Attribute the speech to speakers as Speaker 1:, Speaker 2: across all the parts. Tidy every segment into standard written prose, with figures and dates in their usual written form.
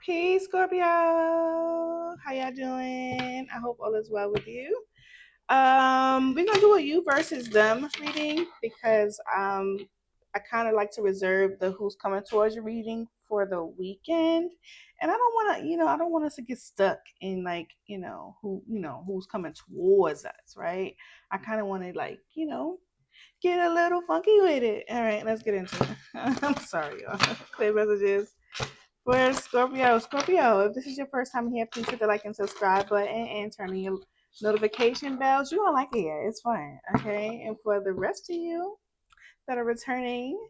Speaker 1: Peace, Scorpio. How y'all doing? I hope all is well with you. We're gonna do a you versus them reading because I kind of like to reserve the who's coming towards your reading for the weekend, and I don't want to, I don't want us to get stuck in like, who's coming towards us, right? I kind of want to like, get a little funky with it. All right, let's get into it. I'm sorry, y'all. Clear messages. For Scorpio, if this is your first time here, please hit the like and subscribe button and turn on your notification bells. You're gonna like it here. It's fun. Okay. And for the rest of you that are returning,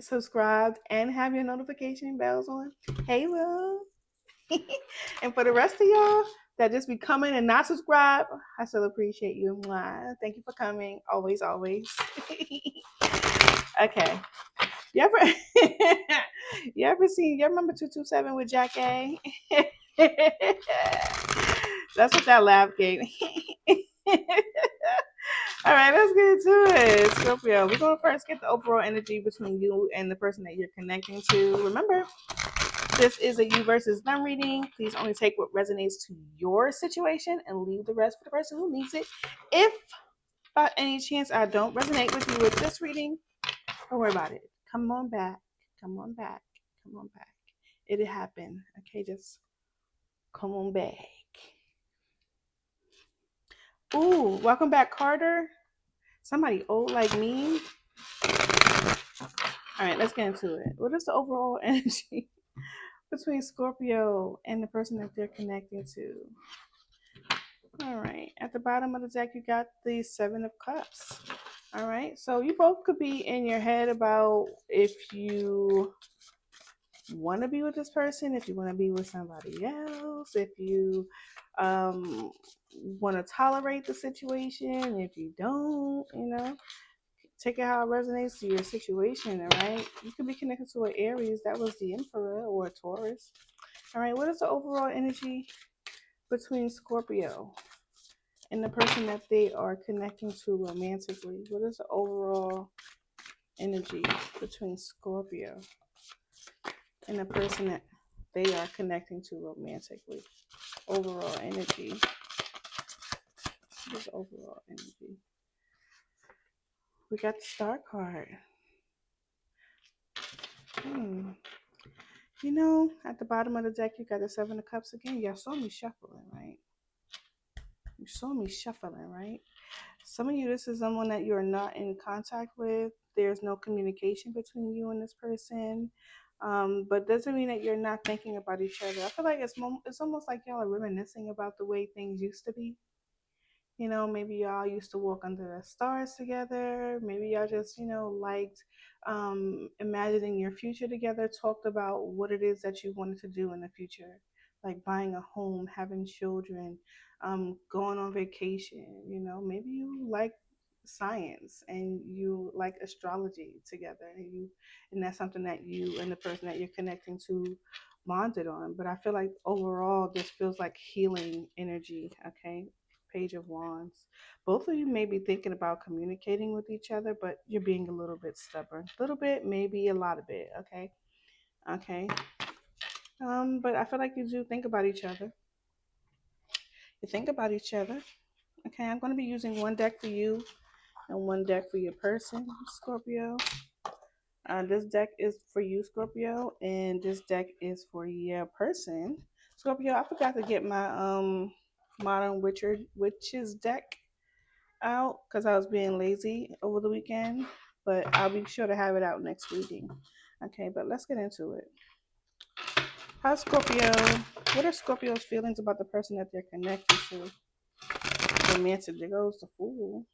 Speaker 1: subscribed and have your notification bells on. Hey Will. And for the rest of y'all that just be coming and not subscribe, I still appreciate you. Mwah. Thank you for coming. Always, always. Okay. You ever you remember 227 with Jack A? That's what that laugh gave me. All right, let's get into it. Scorpio, we're going to first get the overall energy between you and the person that you're connecting to. Remember, this is a you versus them reading. Please only take what resonates to your situation and leave the rest for the person who needs it. If by any chance I don't resonate with you with this reading, don't worry about it. Come on back. Come on back. Come on back. It'll happen. Okay, just come on back. Ooh, welcome back, Carter. Somebody old like me. All right, let's get into it. What is the overall energy between Scorpio and the person that they're connecting to? All right, at the bottom of the deck, you got the Seven of Cups. All right, so you both could be in your head about if you want to be with this person, if you want to be with somebody else, if you want to tolerate the situation, if you don't, take it how it resonates to your situation. All right, you could be connected to an Aries, that was the Emperor, or a Taurus. All right, what is the overall energy between Scorpio and the person that they are connecting to romantically? What is the overall energy between Scorpio and the person that they are connecting to romantically? Overall energy. What is overall energy? We got the Star card. At the bottom of the deck, you got the Seven of Cups again. Y'all saw me shuffling, right? You saw me shuffling, right? Some of you, this is someone that you're not in contact with. There's no communication between you and this person. But doesn't mean that you're not thinking about each other. I feel like it's almost like y'all are reminiscing about the way things used to be. Maybe y'all used to walk under the stars together. Maybe y'all just, liked imagining your future together, talked about what it is that you wanted to do in the future, like buying a home, having children, going on vacation. Maybe you like science and you like astrology together, and that's something that you and the person that you're connecting to bonded on. But I feel like overall, this feels like healing energy. Okay, Page of Wands. Both of you may be thinking about communicating with each other, but you're being a little bit stubborn. A little bit, maybe a lot of it. Okay. Okay. But I feel like you do think about each other. You think about each other. Okay. I'm going to be using one deck for you and one deck for your person, Scorpio. This deck is for you, Scorpio, and this deck is for your person, Scorpio. I forgot to get my Modern Witches deck out because I was being lazy over the weekend, but I'll be sure to have it out next reading. Okay, but let's get into it. How's Scorpio? What are Scorpio's feelings about the person that they're connected to? Romantic. There goes the Fool.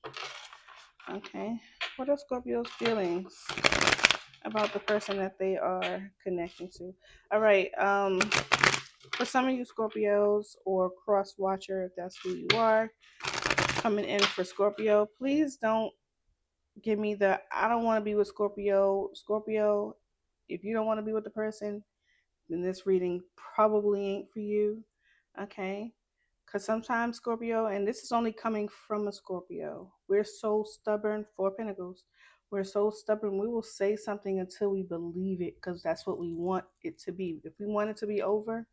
Speaker 1: Okay. What are Scorpio's feelings about the person that they are connecting to? All right. For some of you Scorpios or cross watcher, if that's who you are, coming in for Scorpio, please don't give me the I don't want to be with Scorpio. Scorpio, if you don't want to be with the person, then this reading probably ain't for you. Okay? Because sometimes Scorpio, and this is only coming from a Scorpio, we're so stubborn. Four Pentacles. We're so stubborn. We will say something until we believe it because that's what we want it to be. If we want it to be over,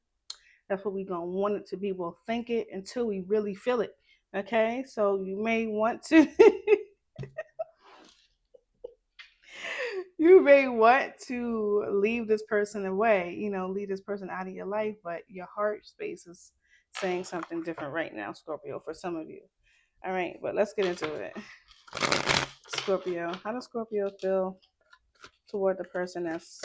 Speaker 1: that's what we're going to want it to be. We'll think it until we really feel it. Okay? So you may want to. You may want to leave this person away, leave this person out of your life, but your heart space is saying something different right now, Scorpio, for some of you. All right, but let's get into it. Scorpio, how does Scorpio feel toward the person that's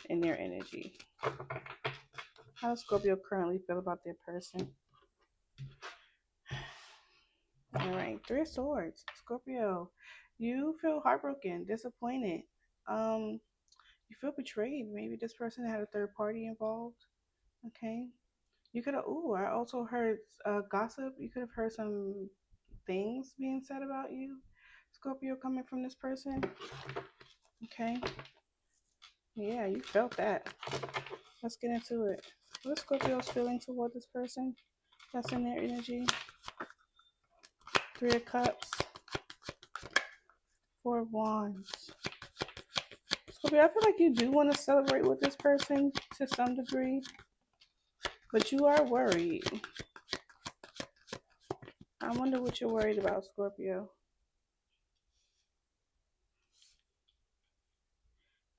Speaker 1: in their energy? How does Scorpio currently feel about their person? All right, Three of Swords. Scorpio, you feel heartbroken, disappointed. Um, you feel betrayed. Maybe this person had a third party involved. Okay. You could have. Ooh, I also heard gossip. You could have heard some things being said about you, Scorpio, coming from this person. Okay. Yeah, you felt that. Let's get into it. What is Scorpio's feeling toward this person that's in their energy? Three of Cups, Four of Wands. Scorpio, I feel like you do want to celebrate with this person to some degree, but you are worried. I wonder what you're worried about, Scorpio.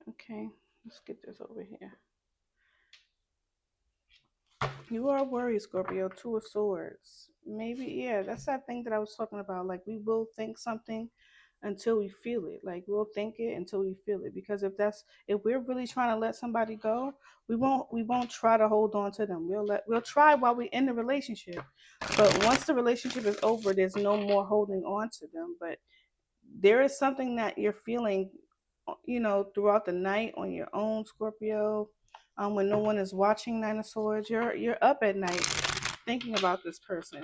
Speaker 1: Okay, let's get this over here. You are worried, Scorpio. Two of Swords. Maybe, yeah, that's that thing that I was talking about. Like, we will think something until we feel it. Like, we'll think it until we feel it. Because if we're really trying to let somebody go, we won't try to hold on to them. We'll try while we're in the relationship. But once the relationship is over, there's no more holding on to them. But there is something that you're feeling, throughout the night on your own, Scorpio. When no one is watching, Nine of Swords, you're up at night thinking about this person,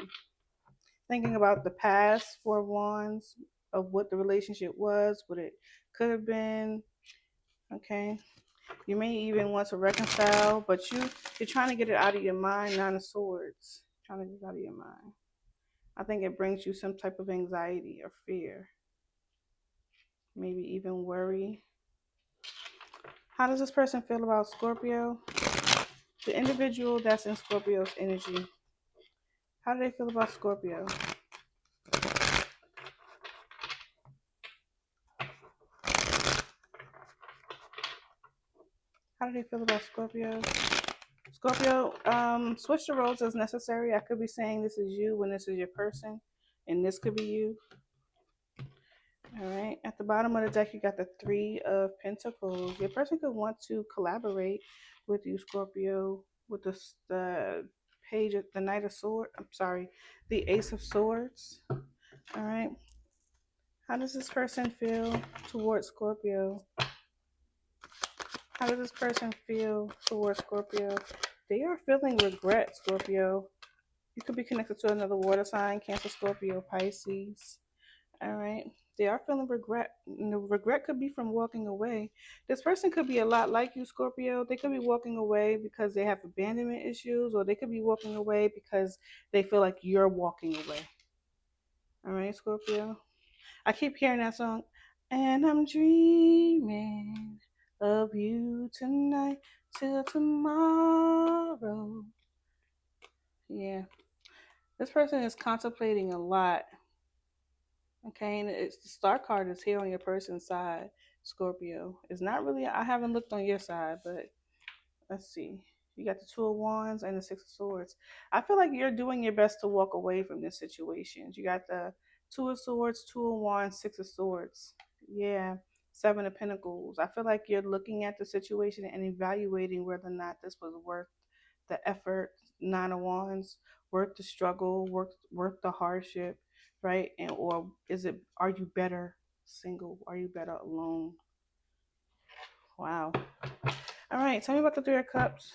Speaker 1: thinking about the past, Four of Wands, of what the relationship was, what it could have been. Okay, you may even want to reconcile, but you're trying to get it out of your mind. Nine of Swords, trying to get it out of your mind. I think it brings you some type of anxiety or fear, maybe even worry. How does this person feel about Scorpio? The individual that's in Scorpio's energy. How do they feel about Scorpio? How do they feel about Scorpio? Scorpio, switch the roles as necessary. I could be saying this is you when this is your person, and this could be you. All right. At the bottom of the deck, you got the Three of Pentacles. Your person could want to collaborate with you, Scorpio, with the page of the Knight of Swords. I'm sorry, the Ace of Swords. All right. How does this person feel towards Scorpio? How does this person feel towards Scorpio? They are feeling regret, Scorpio. You could be connected to another water sign, Cancer, Scorpio, Pisces. All right. They are feeling regret. And the regret could be from walking away. This person could be a lot like you, Scorpio. They could be walking away because they have abandonment issues, or they could be walking away because they feel like you're walking away. All right, Scorpio. I keep hearing that song, and I'm dreaming of you tonight till tomorrow. Yeah, this person is contemplating a lot. Okay, and it's the star card is here on your person's side, Scorpio. It's not really. I haven't looked on your side, but let's see. You got the Two of Wands and the Six of Swords. I feel like you're doing your best to walk away from this situation. You got the Two of Swords, Two of Wands, Six of Swords. Yeah, Seven of Pentacles. I feel like you're looking at the situation and evaluating whether or not this was worth the effort. Nine of Wands, worth the struggle, worth the hardship, right? And or are you better single? Are you better alone? Wow. All right, tell me about the Three of Cups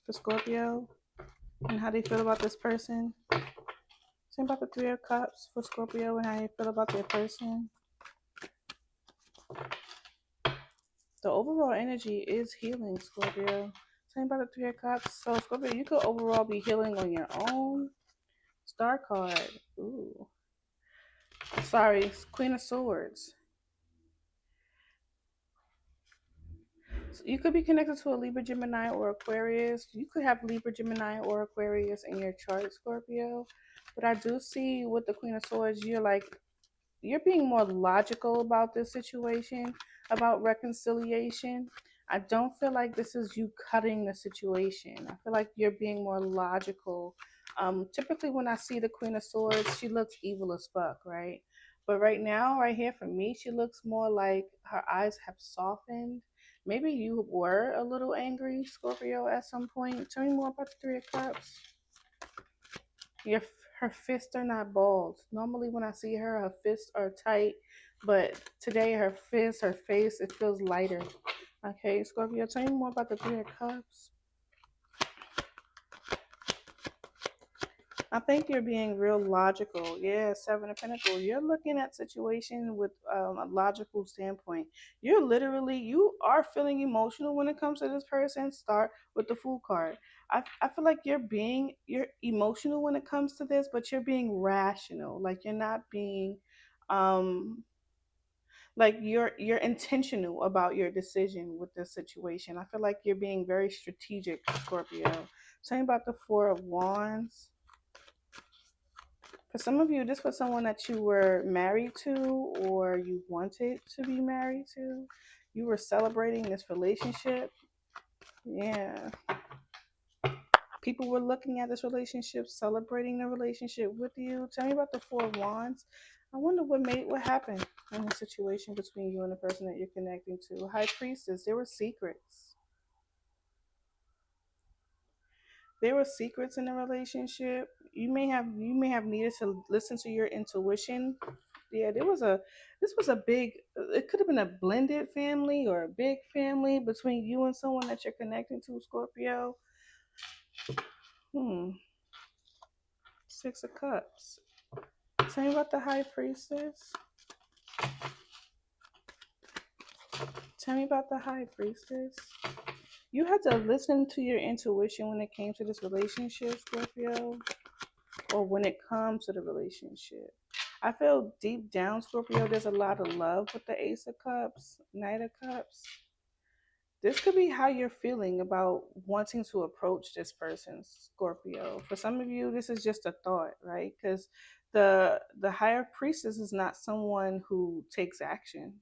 Speaker 1: for Scorpio and how they feel about this person. Tell me about the Three of Cups for Scorpio and how you feel about their person. The overall energy is healing, Scorpio. Tell me about the Three of Cups. So, Scorpio, you could overall be healing on your own. Star card. Ooh. Sorry, Queen of Swords. So you could be connected to a Libra, Gemini, or Aquarius. You could have Libra, Gemini, or Aquarius in your chart, Scorpio. But I do see with the Queen of Swords, you're being more logical about this situation, about reconciliation. I don't feel like this is you cutting the situation. I feel like you're being more logical. Typically, when I see the Queen of Swords, she looks evil as fuck, right? But right now, right here for me, she looks more like her eyes have softened. Maybe you were a little angry, Scorpio, at some point. Tell me more about the Three of Cups. Your her fists are not balled. Normally, when I see her, her fists are tight, but today her fists, her face, it feels lighter. Okay, Scorpio, tell me more about the Three of Cups. I think you're being real logical. Yeah, Seven of Pentacles. You're looking at situation with a logical standpoint. You are feeling emotional when it comes to this person. Start with the Fool card. I feel like you're emotional when it comes to this, but you're being rational. Like you're not being, um, like you're intentional about your decision with this situation. I feel like you're being very strategic, Scorpio. Tell me about the Four of Wands. For some of you, this was someone that you were married to or you wanted to be married to. You were celebrating this relationship. Yeah. People were looking at this relationship, celebrating the relationship with you. Tell me about the Four of Wands. I wonder what happened in the situation between you and the person that you're connecting to. High Priestess, there were secrets. There were secrets in the relationship. You may have needed to listen to your intuition. Yeah, this was a big, it could have been a blended family or a big family between you and someone that you're connecting to, Scorpio. Hmm. Six of Cups. Tell me about the High Priestess. Tell me about the High Priestess. You had to listen to your intuition when it came to this relationship, Scorpio, or when it comes to the relationship. I feel deep down, Scorpio, there's a lot of love with the Ace of Cups, Knight of Cups. This could be how you're feeling about wanting to approach this person, Scorpio. For some of you, this is just a thought, right? Because the higher priestess is not someone who takes action.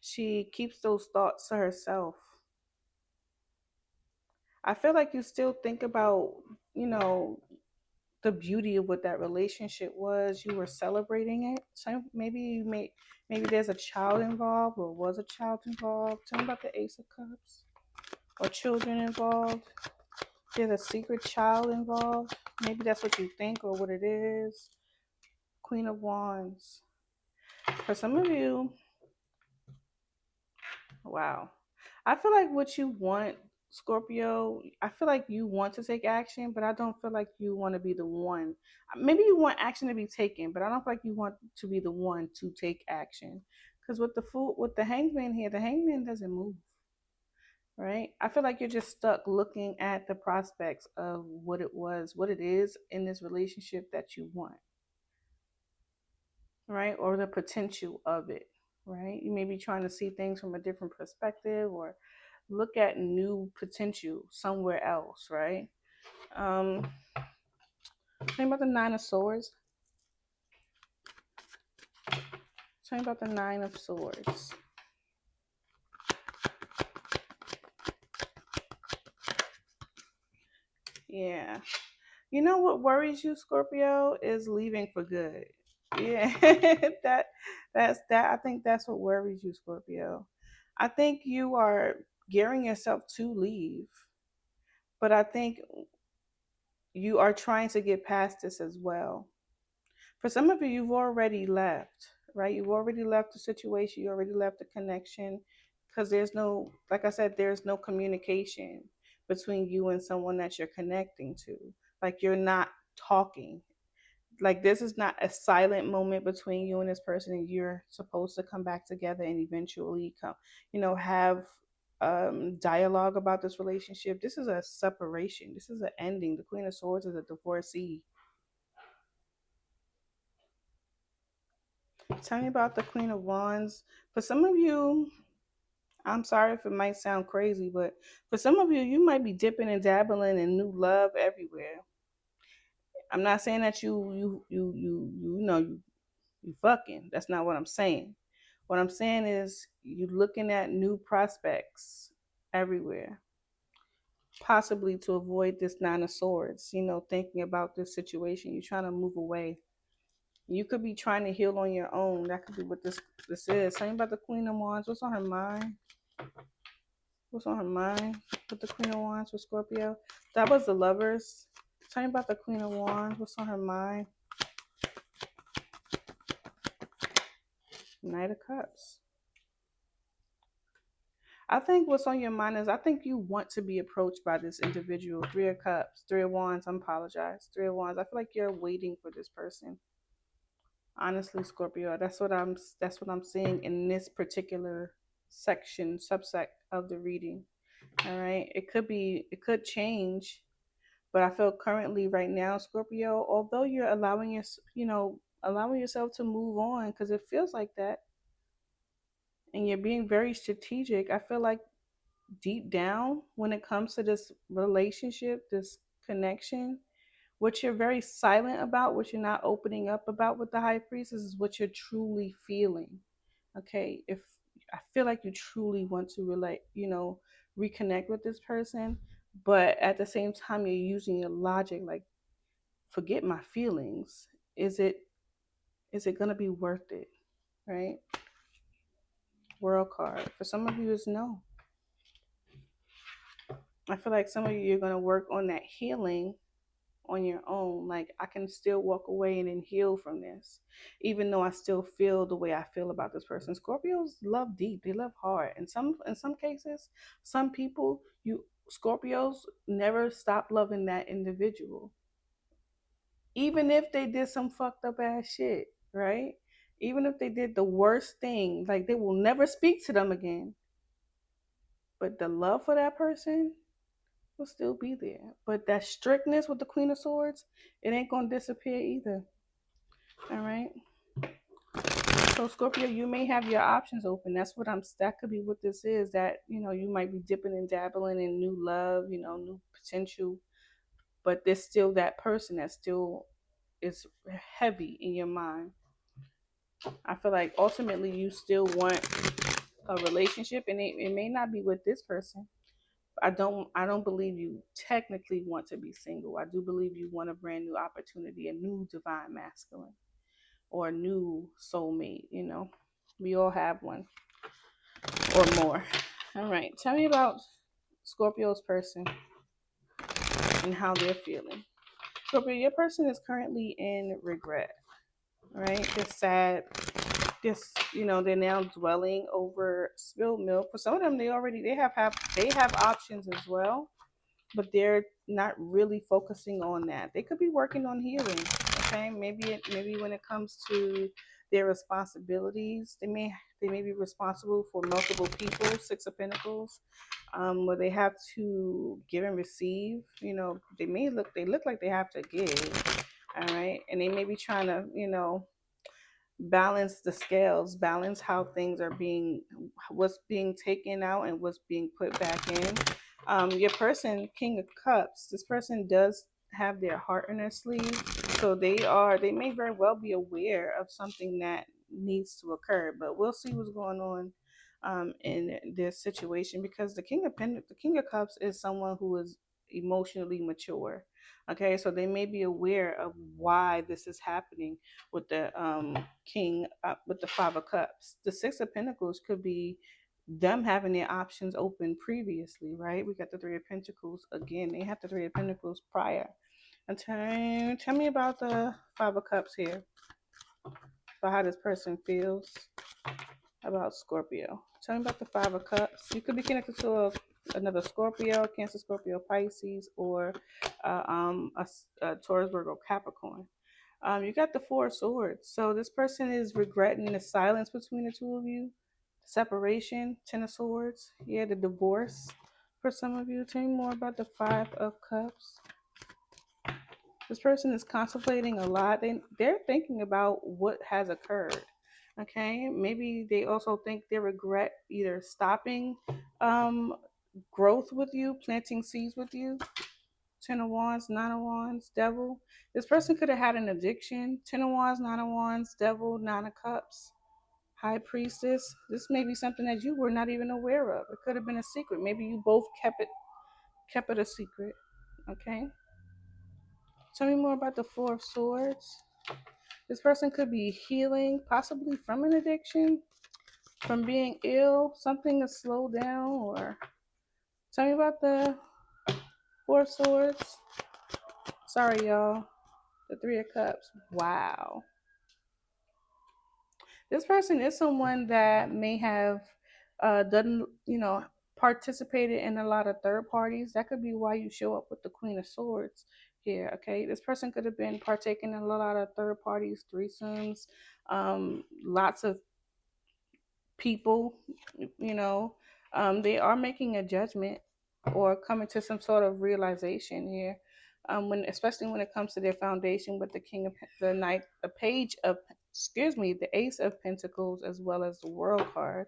Speaker 1: She keeps those thoughts to herself. I feel like you still think about, you know, the beauty of what that relationship was. You were celebrating it. So maybe there's a child involved or was a child involved. Tell me about the Ace of Cups or children involved. There's a secret child involved. Maybe that's what you think or what it is. Queen of Wands. For some of you, wow. I feel like what you want, Scorpio, I feel like you want to take action, but I don't feel like you want to be the one. Maybe you want action to be taken, but I don't feel like you want to be the one to take action. Because with the hangman here, the hangman doesn't move, right? I feel like you're just stuck looking at the prospects of what it is in this relationship that you want, right? Or the potential of it, right? You may be trying to see things from a different perspective or look at new potential somewhere else, right? Um, Tell me about the Nine of Swords. Tell me about the Nine of Swords. Yeah. You know what worries you, Scorpio, is leaving for good. Yeah, that. I think that's what worries you, Scorpio. I think you are gearing yourself to leave, but I think you are trying to get past this as well. For some of you, you've already left, right? You've already left the situation. You already left the connection because there's no, like I said, there's no communication between you and someone that you're connecting to. Like you're not talking. Like this is not a silent moment between you and this person, and you're supposed to come back together and eventually come, have dialogue about this relationship. This is a separation. This is an ending. The Queen of Swords is a divorcee. Tell me about the Queen of Wands. For some of you, I'm sorry if it might sound crazy, but for some of you, you might be dipping and dabbling in new love everywhere. I'm not saying that you know you fucking. That's not what I'm saying. What I'm saying is you looking at new prospects everywhere, possibly to avoid this Nine of Swords. Thinking about this situation, you're trying to move away. You could be trying to heal on your own. That could be what this is. Something about the Queen of Wands. What's on her mind? What's on her mind with the Queen of Wands with Scorpio? That was the Lovers. Tell me about the Queen of Wands. What's on her mind? Knight of Cups. I think what's on your mind is I think you want to be approached by this individual. Three of Cups, Three of Wands. I apologize. Three of Wands. I feel like you're waiting for this person. Honestly, Scorpio, that's what I'm seeing in this particular subsect of the reading. All right, it could change, but I feel currently right now, Scorpio, although you're allowing yourself to move on because it feels like that, and you're being very strategic. I feel like deep down, when it comes to this relationship, this connection, what you're very silent about, what you're not opening up about with the high priestess is what you're truly feeling. Okay, if I feel like you truly want to relate, reconnect with this person, but at the same time you're using your logic, like forget my feelings. Is it gonna be worth it? Right? World card. For some of you is no. I feel like some of you you're gonna work on that healing on your own. Like I can still walk away and then heal from this, even though I still feel the way I feel about this person. Scorpios love deep. They love hard. In some cases, some people you Scorpios never stop loving that individual, even if they did some fucked up ass shit, right? Even if they did the worst thing, like they will never speak to them again. But the love for that person will still be there. But that strictness with the Queen of Swords, it ain't gonna disappear either. All right. So Scorpio, you may have your options open. That could be what this is. That you might be dipping and dabbling in new love, new potential, but there's still that person that still is heavy in your mind. I feel like ultimately you still want a relationship, and it may not be with this person. I don't believe you technically want to be single. I do believe you want a brand new opportunity, a new divine masculine, or a new soulmate. We all have one or more. All right. Tell me about Scorpio's person and how they're feeling. Scorpio, your person is currently in regret. Right? They're sad. They're now dwelling over spilled milk. For some of them, they have options as well, but they're not really focusing on that. They could be working on healing. Okay, maybe when it comes to their responsibilities, they may be responsible for multiple people. Six of Pentacles, where they have to give and receive. They look like they have to give. All right, and they may be trying to balance the scales, balance how things are what's being taken out and what's being put back in. Your person, King of Cups, this person does have their heart in their sleeve, so they may very well be aware of something that needs to occur, but we'll see what's going on in this situation, because the King of Cups is someone who is emotionally mature. Okay, so they may be aware of why this is happening with the king, with the Five of Cups. The Six of Pentacles could be them having their options open previously, right? We got the Three of Pentacles again. They had the Three of Pentacles prior. And tell me about the Five of Cups here, about how this person feels about Scorpio. Tell me about the Five of Cups. You could be connected to another Scorpio, Cancer, Scorpio, Pisces, or a Taurus, Virgo, Capricorn. You got the Four of Swords. So this person is regretting the silence between the two of you, separation, Ten of Swords. Yeah, the divorce for some of you. Tell me more about the Five of Cups. This person is contemplating a lot. They're thinking about what has occurred. Okay, maybe they also think they regret either stopping um, growth with you, planting seeds with you. Ten of Wands, Nine of Wands, Devil. This person could have had an addiction. Ten of Wands, Nine of Wands, Devil, Nine of Cups, High Priestess. This may be something that you were not even aware of. It could have been a secret. Maybe you both kept it a secret. Okay. Tell me more about the Four of Swords. This person could be healing, possibly from an addiction, from being ill, something to slow down, or tell me about the Four of Swords. Sorry, y'all. The Three of Cups. Wow. This person is someone that may have done, participated in a lot of third parties. That could be why you show up with the Queen of Swords here. Okay, this person could have been partaking in a lot of third parties, threesomes, lots of people, you know, they are making a judgment or coming to some sort of realization here. When, especially when it comes to their foundation with the King of the Knight, the Page of, excuse me, the Ace of Pentacles, as well as the World card.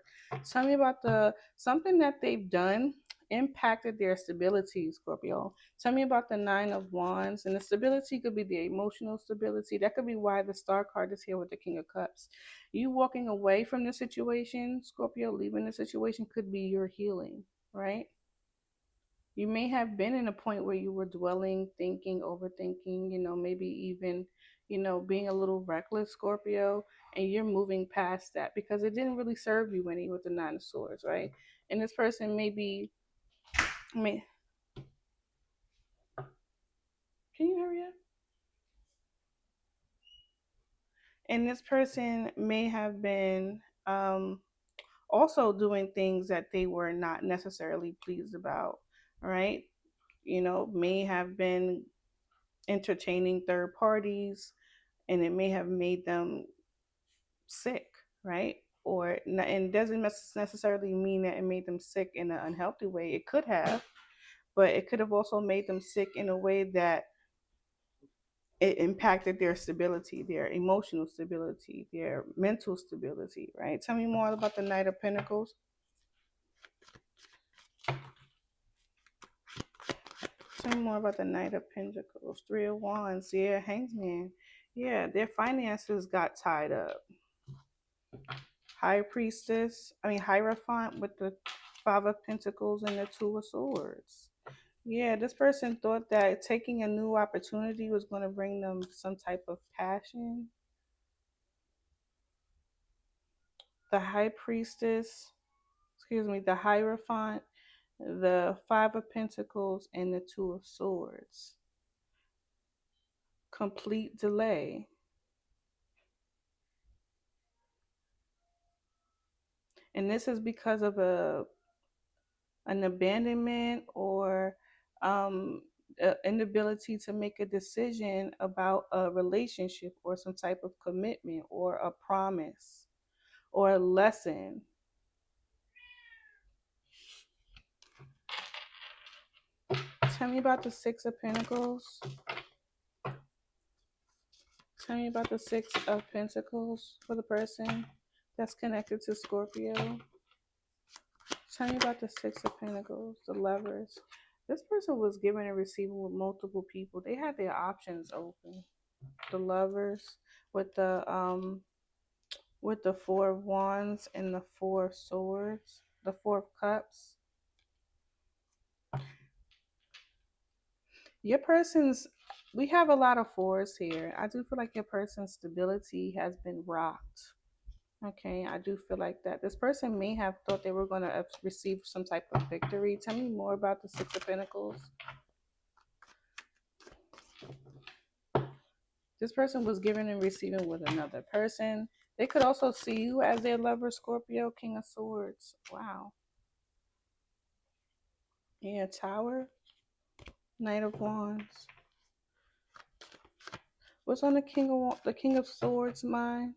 Speaker 1: Tell me about the something that they've done impacted their stability, Scorpio. Tell me about the Nine of Wands, and the stability could be the emotional stability. That could be why the Star card is here with the King of Cups. You walking away from the situation, Scorpio, leaving the situation could be your healing, right? You may have been in a point where you were dwelling, thinking, overthinking, maybe even, being a little reckless, Scorpio, and you're moving past that because it didn't really serve you any with the Nine of Swords, right? And this person may, can you hurry up? And this person may have been also doing things that they were not necessarily pleased about, right? May have been entertaining third parties, and it may have made them sick, right? And doesn't necessarily mean that it made them sick in an unhealthy way. It could have, but it could have also made them sick in a way that it impacted their stability, their emotional stability, their mental stability, right? Tell me more about the Knight of Pentacles. Tell me more about the Knight of Pentacles. Three of Wands. Yeah, Hangman. Yeah, their finances got tied up. High Priestess. I mean, Hierophant with the Five of Pentacles and the Two of Swords. Yeah, this person thought that taking a new opportunity was going to bring them some type of passion. The High Priestess, excuse me, the Hierophant, the Five of Pentacles, and the Two of Swords. Complete delay. And this is because of an abandonment or um, inability to make a decision about a relationship or some type of commitment or a promise or a lesson. Tell me about the Six of Pentacles. Tell me about the Six of Pentacles for the person that's connected to Scorpio. Tell me about the Six of Pentacles, the Lovers. This person was giving and receiving with multiple people. They had their options open. The Lovers with the Four of Wands and the Four of Swords, the Four of Cups. Your person's, we have a lot of fours here. I do feel like your person's stability has been rocked. Okay, I do feel like that. This person may have thought they were going to receive some type of victory. Tell me more about the Six of Pentacles. This person was giving and receiving with another person. They could also see you as their lover, Scorpio, King of Swords. Wow. Yeah, Tower, Knight of Wands. What's on the King of Swords mind?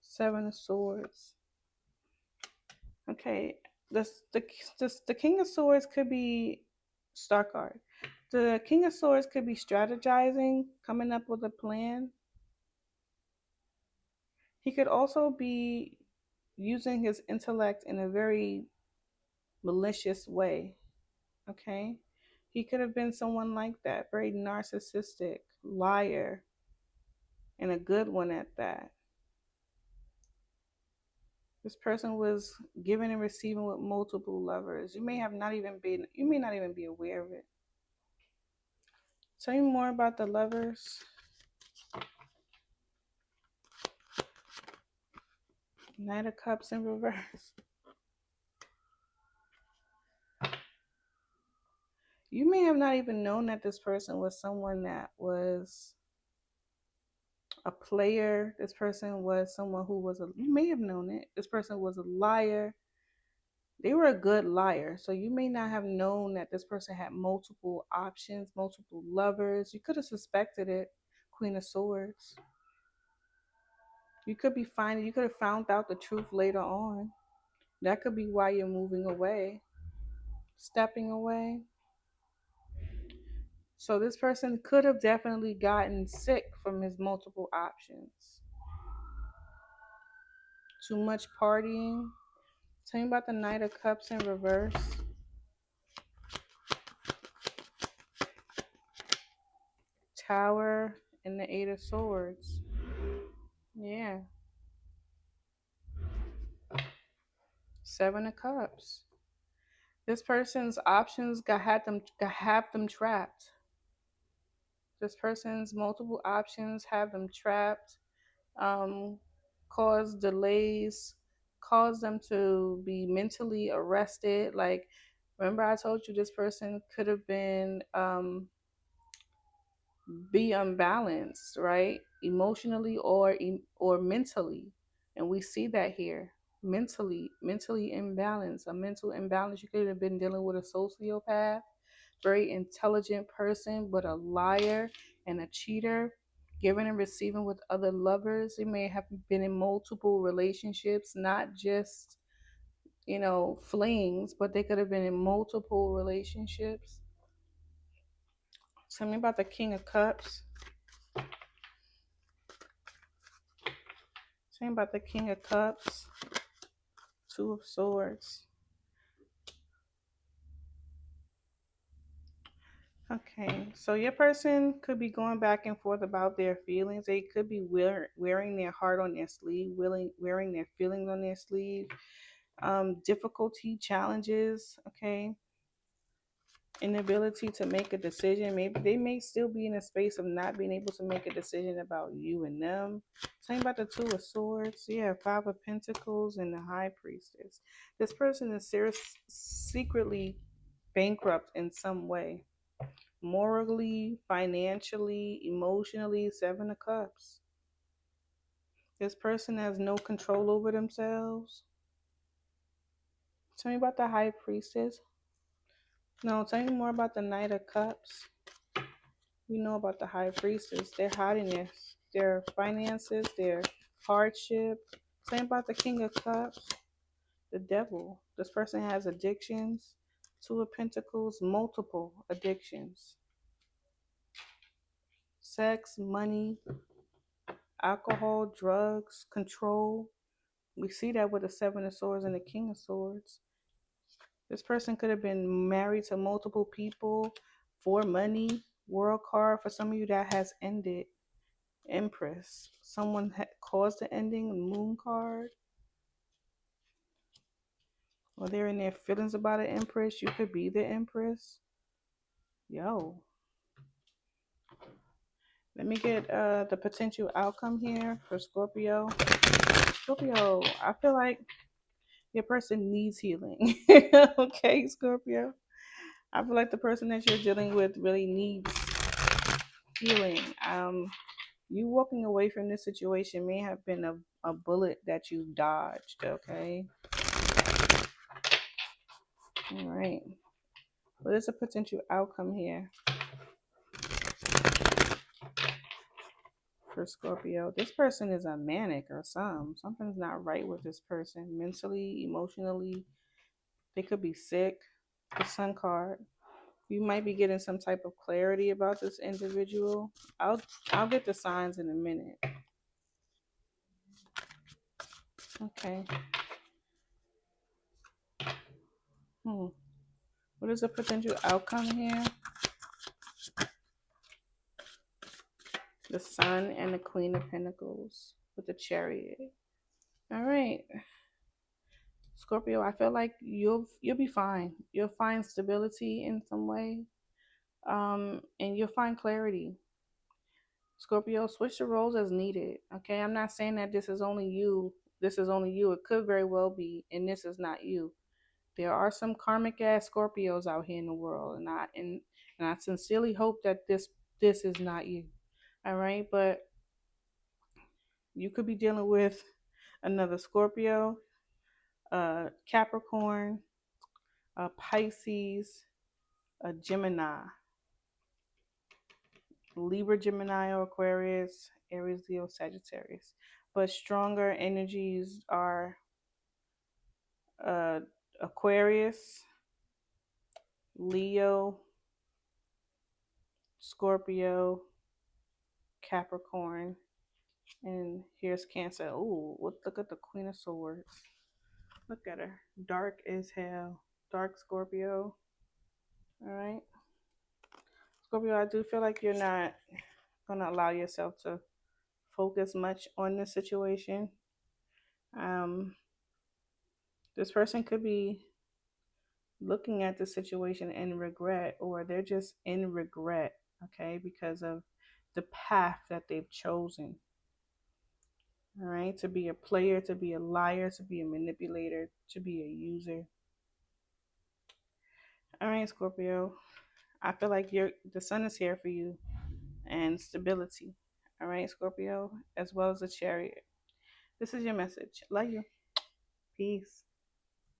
Speaker 1: Seven of Swords. Okay, the King of Swords could be Star card. The King of Swords could be strategizing, coming up with a plan. He could also be using his intellect in a very malicious way. Okay? He could have been someone like that, very narcissistic, liar, and a good one at that. This person was giving and receiving with multiple lovers. You may not even be aware of it. Tell me more about the lovers. Knight of Cups in reverse. You may have not even known that this person was someone that was a player. This person was someone who was you may have known it. This person was a liar. They were a good liar. So you may not have known that this person had multiple options, multiple lovers. You could have suspected it. Queen of Swords. You could have found out the truth later on. That could be why you're moving away, stepping away. So this person could have definitely gotten sick from his multiple options. Too much partying. Tell me about the Knight of Cups in reverse. Tower and the Eight of Swords. Yeah. Seven of Cups. This person's options have them trapped. This person's multiple options have them trapped. Um, cause delays, cause them to be mentally arrested. Like, remember I told you this person could have been be unbalanced, right? Emotionally or mentally. And we see that here. Mentally imbalanced, a mental imbalance. You could have been dealing with a sociopath, very intelligent person, but a liar and a cheater, giving and receiving with other lovers. They may have been in multiple relationships, not just, flings, but they could have been in multiple relationships. Tell me about the King of Cups. Tell me about the King of Cups. Two of Swords. Okay, so your person could be going back and forth about their feelings. They could be wearing their heart on their sleeve, wearing their feelings on their sleeve. Difficulty, challenges, okay, inability to make a decision. Maybe they may still be in a space of not being able to make a decision about you and them. Tell me about the Two of Swords. Yeah, Five of Pentacles and the High Priestess. This person is secretly bankrupt in some way. Morally, financially, emotionally. Seven of Cups. This person has no control over themselves. Tell me about the High Priestess. No, tell me more about the Knight of Cups. We know about the High Priestess. They're hiding their finances, their hardship. Tell me about the King of Cups. The Devil. This person has addictions. Two of Pentacles, multiple addictions. Sex, money, alcohol, drugs, control. We see that with the Seven of Swords and the King of Swords. This person could have been married to multiple people for money. World card for some of you that has ended. Empress. Someone caused the ending. Moon card. Or they're in their feelings about an Empress. You could be the Empress. Yo. Let me get the potential outcome here for Scorpio. Scorpio, I feel like your person needs healing. Okay, Scorpio. I feel like the person that you're dealing with really needs healing. You walking away from this situation may have been a bullet that you dodged, okay? All right. What is a potential outcome here for Scorpio? This person is a manic or something's not right with this person. Mentally, emotionally, they could be sick. The Sun card. You might be getting some type of clarity about this individual. I'll get the signs in a minute. Okay. Hmm. What is the potential outcome here? The Sun and the Queen of Pentacles with the Chariot. All right, Scorpio. I feel like you'll be fine. You'll find stability in some way, and you'll find clarity. Scorpio, switch the roles as needed. Okay, I'm not saying that this is only you. This is only you. It could very well be, and this is not you. There are some karmic ass Scorpios out here in the world, and I sincerely hope that this is not you. All right, but you could be dealing with another Scorpio, Capricorn, a Pisces, a Gemini, Libra, Gemini, or Aquarius, Aries, Leo, Sagittarius. But stronger energies are uh, Aquarius, Leo, Scorpio, Capricorn, and here's Cancer. Ooh, look at the Queen of Swords. Look at her. Dark as hell. Dark Scorpio. All right. Scorpio, I do feel like you're not going to allow yourself to focus much on this situation. Um, this person could be looking at the situation in regret, or they're just in regret, okay, because of the path that they've chosen. All right, to be a player, to be a liar, to be a manipulator, to be a user. All right, Scorpio, I feel like the sun is here for you and stability. All right, Scorpio, as well as the Chariot. This is your message. Love you. Peace.